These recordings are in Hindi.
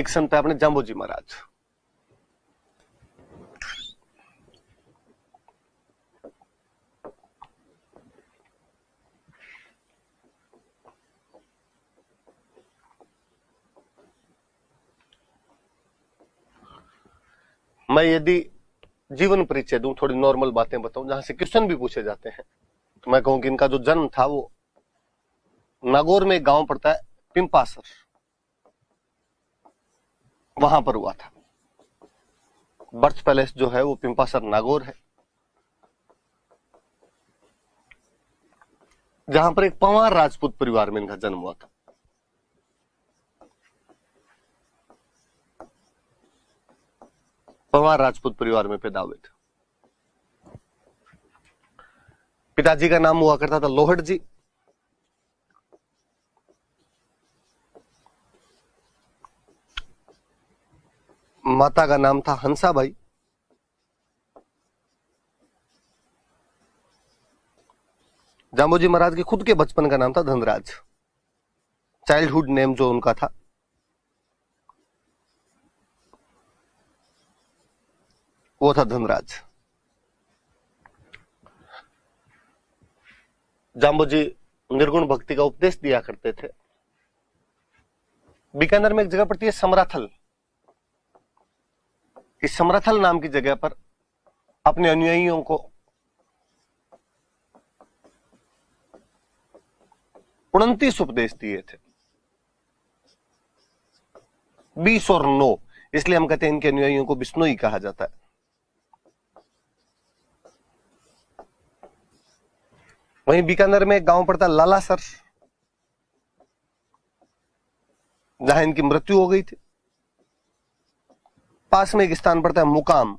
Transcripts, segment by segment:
एक संत है अपने जाम्बोजी महाराज। मैं यदि जीवन परिचय दूं, थोड़ी नॉर्मल बातें बताऊं जहां से क्वेश्चन भी पूछे जाते हैं, तो मैं कहूं कि इनका जो जन्म था वो नागौर में एक गांव पड़ता है पिंपासर, वहां पर हुआ था। बर्थ पैलेस जो है वो पिंपासर नागौर है, जहां पर एक पंवार राजपूत परिवार में इनका जन्म हुआ था। पंवार राजपूत परिवार में पैदा हुए थे। पिताजी का नाम हुआ करता था लोहड़ जी, माता का नाम था हंसाबाई, जाम्बोजी महाराज के खुद के बचपन का नाम था धनराज। चाइल्डहुड नेम जो उनका था वो था धनराज। जाम्बोजी निर्गुण भक्ति का उपदेश दिया करते थे। बीकानेर में एक जगह पड़ती है समराथल। इस समराथल नाम की जगह पर अपने अनुयायियों को 29 उपदेश दिए थे। 20 और 9, इसलिए हम कहते हैं इनके अनुयायियों को बिश्नोई कहा जाता है। वहीं बीकानेर में एक गांव पड़ता है लालासर, जहां इनकी मृत्यु हो गई थी। पास में एक स्थान पड़ता है मुकाम,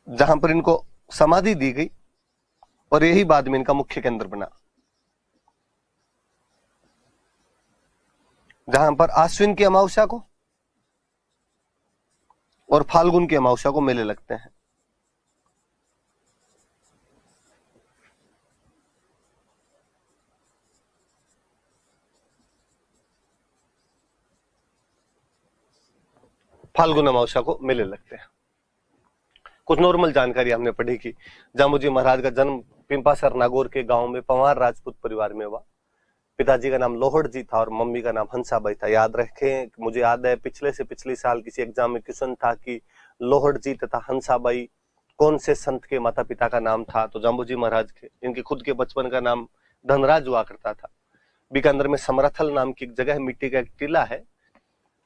जहां पर इनको समाधि दी गई और यही बाद में इनका मुख्य केंद्र बना, जहां पर आश्विन की अमावस्या को और फाल्गुन की अमावस्या को मेले लगते हैं। फाल्गुन अमावस्या को मेले लगते हैं। कुछ नॉर्मल जानकारी हमने पढ़ी कि जाम्बोजी महाराज का जन्म पिंपासर नागौर के गांव में पंवार राजपूत परिवार में हुआ। पिताजी का नाम लोहड़ जी था और मम्मी का नाम हंसाबाई था। याद रखें, मुझे याद है पिछले से पिछले साल किसी एग्जाम में क्वेश्चन था कि लोहड़ जी तथा हंसाबाई कौन से संत के माता पिता का नाम था, तो जाम्बोजी महाराज के। इनके खुद के बचपन का नाम धनराज हुआ करता था। बीकानेर में समराथल नाम की एक जगह है, मिट्टी का एक टीला है,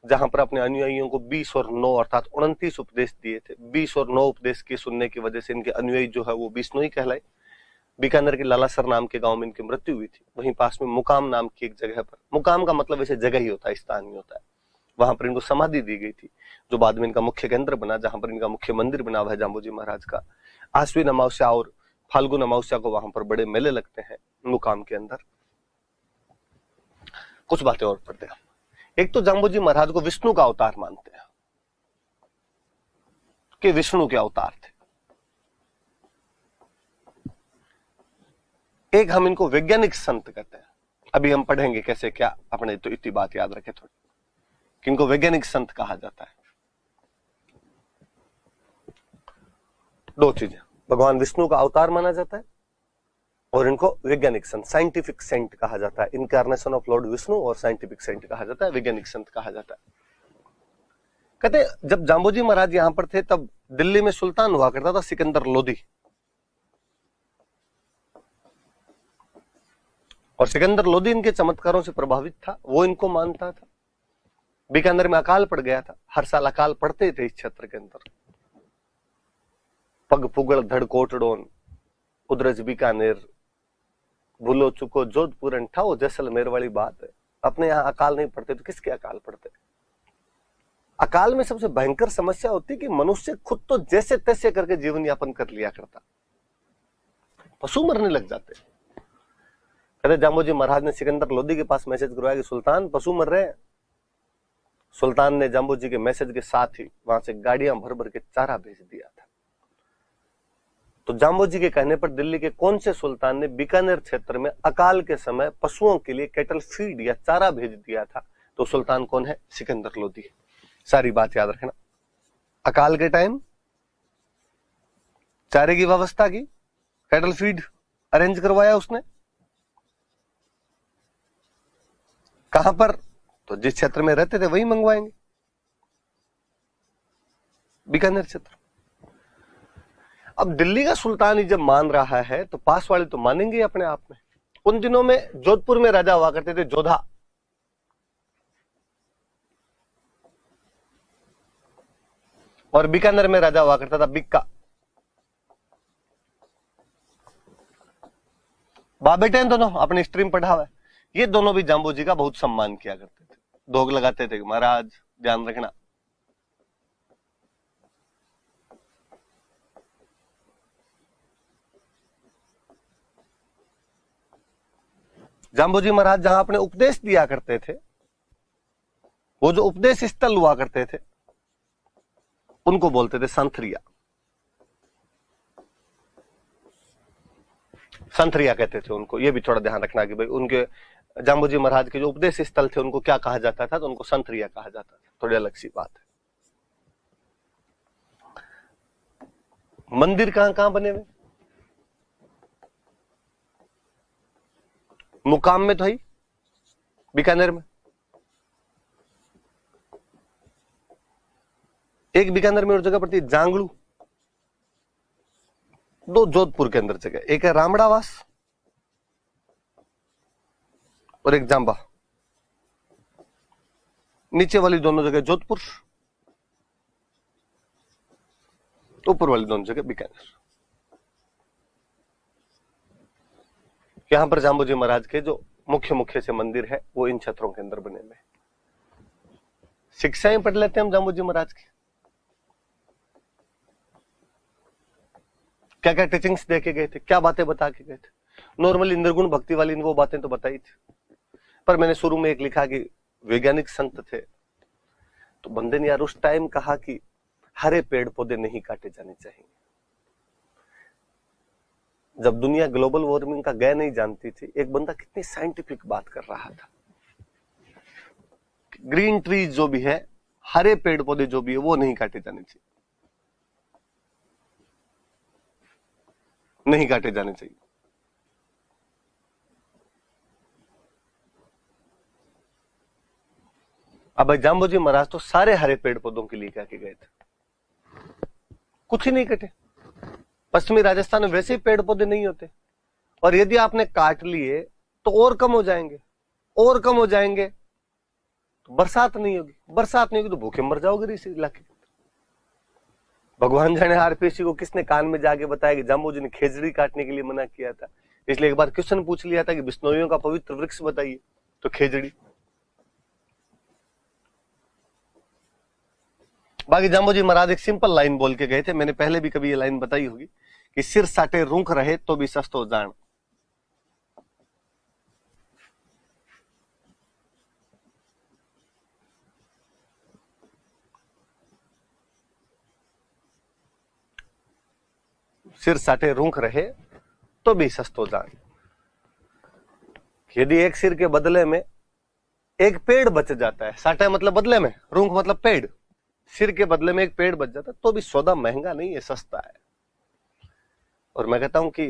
जहां पर अपने अनुयायियों को 20 और 9 अर्थात 29 उपदेश दिए थे। 20 और 9 उपदेश के सुनने की वजह से इनके अनुयायी जो है वो बिश्नोई कहलाए। बीकानेर के लालासर नाम के गांव में इनकी मृत्यु हुई थी। वहीं पास में मुकाम नाम की एक जगह पर, मुकाम का मतलब वैसे जगह ही होता है, स्थान ही होता है, वहां पर इनको समाधि दी गई थी, जो बाद में इनका मुख्य केंद्र बना, जहां पर इनका मुख्य मंदिर बना हुआ है जाम्बोजी महाराज का। आश्विन अमावस्या और फाल्गुन अमावस्या को वहां पर बड़े मेले लगते हैं मुकाम के अंदर। कुछ बातें और पढ़ते हैं। एक तो जाम्बोजी महाराज को विष्णु का अवतार मानते हैं कि विष्णु के अवतार थे। एक हम इनको वैज्ञानिक संत कहते हैं। अभी हम पढ़ेंगे कैसे क्या, अपने तो इतनी बात याद रखे थोड़ी कि इनको वैज्ञानिक संत कहा जाता है। दो चीजें, भगवान विष्णु का अवतार माना जाता है और इनको वैज्ञानिक संत, साइंटिफिक सेंट कहा जाता है। इनकारनेशन ऑफ लॉर्ड विष्णु और साइंटिफिक सेंट कहा जाता है, वैज्ञानिक संत कहा जाता है। कहते जब जाम्बोजी महाराज यहां पर थे तब दिल्ली में सुल्तान हुआ करता था सिकंदर लोदी, और सिकंदर लोदी इनके चमत्कारों से प्रभावित था, वो इनको मानता था। बीकानेर में अकाल पड़ गया था, हर साल अकाल पड़ते थे इस क्षेत्र के अंदर। पग पुगड़ धड़ कोटड़ोन, उदरज बीकानेर, भूलो चुको जोधपुर ठाओ जैसलमेर वाली बात है। अपने यहाँ अकाल नहीं पड़ते तो किसके अकाल पड़ते? अकाल में सबसे भयंकर समस्या होती है कि मनुष्य खुद तो जैसे तैसे करके जीवन यापन कर लिया करता, पशु मरने लग जाते। कहते जाम्बोजी महाराज ने सिकंदर लोदी के पास मैसेज करवाया कि सुल्तान पशु मर रहे हैं। सुल्तान ने जाम्बोजी के मैसेज के साथ ही वहां से गाड़ियां भर भर के चारा भेज दिया था। तो जाम्बोजी के कहने पर दिल्ली के कौन से सुल्तान ने बीकानेर क्षेत्र में अकाल के समय पशुओं के लिए कैटल फीड या चारा भेज दिया था, तो सुल्तान कौन है? सिकंदर लोदी। सारी बात याद रखना। अकाल के टाइम चारे की व्यवस्था की, कैटल फीड अरेंज करवाया उसने। कहां पर? तो जिस क्षेत्र में रहते थे वही मंगवाएंगे, बीकानेर क्षेत्र। अब दिल्ली का सुल्तान ही जब मान रहा है तो पास वाले तो मानेंगे अपने आप में। उन दिनों में जोधपुर में राजा हुआ करते थे जोधा, और बीकानेर में राजा हुआ करता था बिक्का। बाप बेटे हैं दोनों, अपनी स्ट्रीम पढ़ा हुआ है। ये दोनों भी जाम्बू जी का बहुत सम्मान किया करते थे, दोग लगाते थे, महाराज ध्यान रखना। जाम्बू जी महाराज जहां अपने उपदेश दिया करते थे, वो जो उपदेश स्थल हुआ करते थे, उनको बोलते थे संथरिया। संथरिया कहते थे उनको। ये भी थोड़ा ध्यान रखना कि भाई उनके जाम्बू जी महाराज के जो उपदेश स्थल थे उनको क्या कहा जाता था, तो उनको संथरिया कहा जाता था। थोड़ी अलग सी बात है। मंदिर कहां कहां बने हुए? मुकाम में तो है बीकानेर में, एक बीकानेर में और जगह पड़ती है जांगलू, दो जोधपुर के अंदर जगह, एक है रामड़ावास और एक जांबा। नीचे वाली दोनों जगह जोधपुर, ऊपर वाली दोनों जगह बीकानेर। यहां पर जाम्बू जी महाराज के जो मुख्य मुख्य से मंदिर है वो इन क्षेत्रों के अंदर बने हुए। शिक्षाएं पढ़ लेते हैं हम जाम्बू जी महाराज की। क्या क्या टीचिंग्स दे के गए थे, क्या बातें बता के गए थे। नॉर्मली निर्गुण भक्ति वाली वो बातें तो बताई थी, पर मैंने शुरू में एक लिखा कि वैज्ञानिक संत थे, तो बंदे ने यार उस टाइम कहा कि हरे पेड़ पौधे नहीं काटे जाने चाहिए। जब दुनिया ग्लोबल वार्मिंग का गए नहीं जानती थी, एक बंदा कितनी साइंटिफिक बात कर रहा था। ग्रीन ट्रीज जो भी है, हरे पेड़ पौधे जो भी है, वो नहीं काटे जाने चाहिए, नहीं काटे जाने चाहिए। अब भाई जाम्बू जी महाराज तो सारे हरे पेड़ पौधों के लिए क्या के गए थे, कुछ ही नहीं कटे। पश्चिमी राजस्थान में वैसे ही पेड़ पौधे नहीं होते, और यदि आपने काट लिए तो और कम हो जाएंगे, और कम हो जाएंगे तो बरसात नहीं होगी, बरसात नहीं होगी तो भूखे मर जाओगे इस इलाके। भगवान जाने आरपीसी को किसने कान में जाके बताया कि जाम्बू जी ने खेजड़ी काटने के लिए मना किया था। इसलिए एक बार क्वेश्चन पूछ लिया था कि बिश्नोइयों का पवित्र वृक्ष बताइए, तो खेजड़ी। बाकी जाम्बू जी महाराज एक सिंपल लाइन बोल के गए थे, मैंने पहले भी कभी ये लाइन बताई होगी कि सिर साटे रूख रहे तो भी सस्तो जान। सिर साटे रूख रहे तो भी सस्तो जान। यदि एक सिर के बदले में एक पेड़ बच जाता है, साटा मतलब बदले में, रूख मतलब पेड़, सिर के बदले में एक पेड़ बच जाता है, तो भी सौदा महंगा नहीं है, सस्ता है। और मैं कहता हूं कि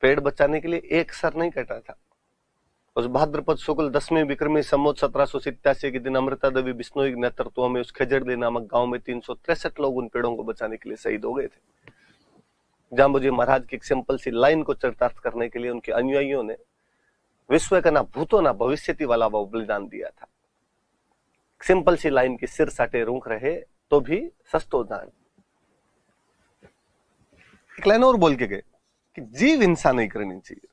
पेड़ बचाने के लिए एक सर नहीं कटा था। उस भाद्रपद शुक्ल 10वीं विक्रमी संवत 1787 के दिन अमृता देवी बिश्नोई के नेतृत्व में उस खेजड़दी नामक गांव में 363 लोग उन पेड़ों को बचाने के लिए शहीद हो गए थे। जाम्बू जी महाराज की एक सिंपल सी लाइन को चरितार्थ करने के लिए उनके अनुयायियों ने विश्व का ना भूतो ना भविष्यति वाला वो बलिदान दिया था। सिंपल सी लाइन की सिर साटे रूख रहे तो भी सस्तो जान। एक लाइन और बोल के गए कि जीव हिंसा नहीं करनी चाहिए,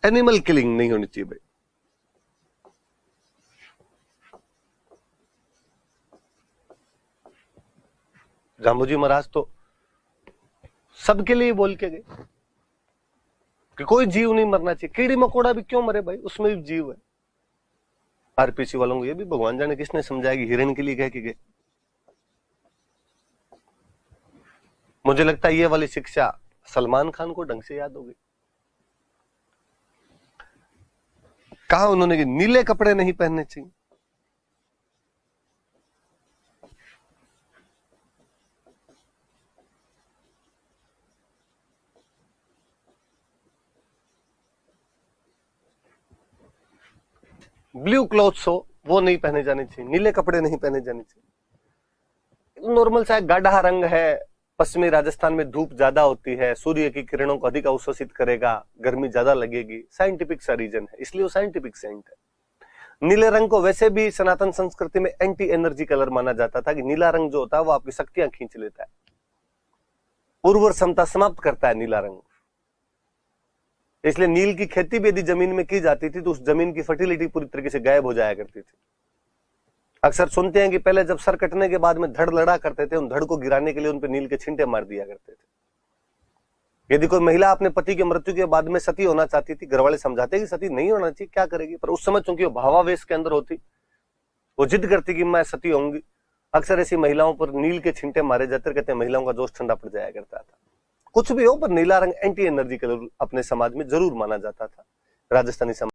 एनिमल किलिंग नहीं होनी चाहिए भाई। जाम्बू जी महाराज तो सबके लिए बोल के गए कि कोई जीव नहीं मरना चाहिए। कीड़ी मकोड़ा भी क्यों मरे भाई, उसमें भी जीव है। आरपीसी वालों को ये भी भगवान जाने किसने समझाएगी, हिरण के लिए कह के गए। मुझे लगता है ये वाली शिक्षा सलमान खान को ढंग से याद हो गई। कहा उन्होंने कि नीले कपड़े नहीं पहनने चाहिए। ब्लू क्लॉथ्स हो वो नहीं पहने जाने चाहिए, नीले कपड़े नहीं पहने जाने चाहिए। नॉर्मल सा गाढ़ा रंग है, पश्चिमी राजस्थान में धूप ज्यादा होती है, सूर्य की किरणों को अधिक अवशोषित करेगा, गर्मी ज्यादा लगेगी, साइंटिफिक सा रीजन है, इसलिए वो साइंटिफिक सेंट है। नीले रंग को वैसे भी सनातन संस्कृति में एंटी एनर्जी कलर माना जाता था कि नीला रंग जो होता है वो आपकी शक्तियां खींच लेता है, उर्वर क्षमता समाप्त करता है नीला रंग। इसलिए नील की खेती भी यदि जमीन में की जाती थी तो उस जमीन की फर्टिलिटी पूरी तरीके से गायब हो जाया करती थी। अक्सर सुनते हैं कि पहले जब सर कटने के बाद में धड़ लड़ा करते थे, उन धड़ को गिराने के लिए उन पर नील के छींटे मार दिया करते थे। यदि कोई महिला अपने पति की मृत्यु के बाद में सती होना चाहती थी, घर वाले समझाते कि सती नहीं होना चाहिए, क्या करेगी, पर उस समय चूंकि वो भावावेश के अंदर होती, वो जिद करती कि मैं सती होंगी, अक्सर ऐसी महिलाओं पर नील के छींटे मारे जाते, कहते हैं महिलाओं का जोश ठंडा पड़ जाया करता था। कुछ भी हो, पर नीला रंग एंटी एनर्जी कलर अपने समाज में जरूर माना जाता था, राजस्थानी समाज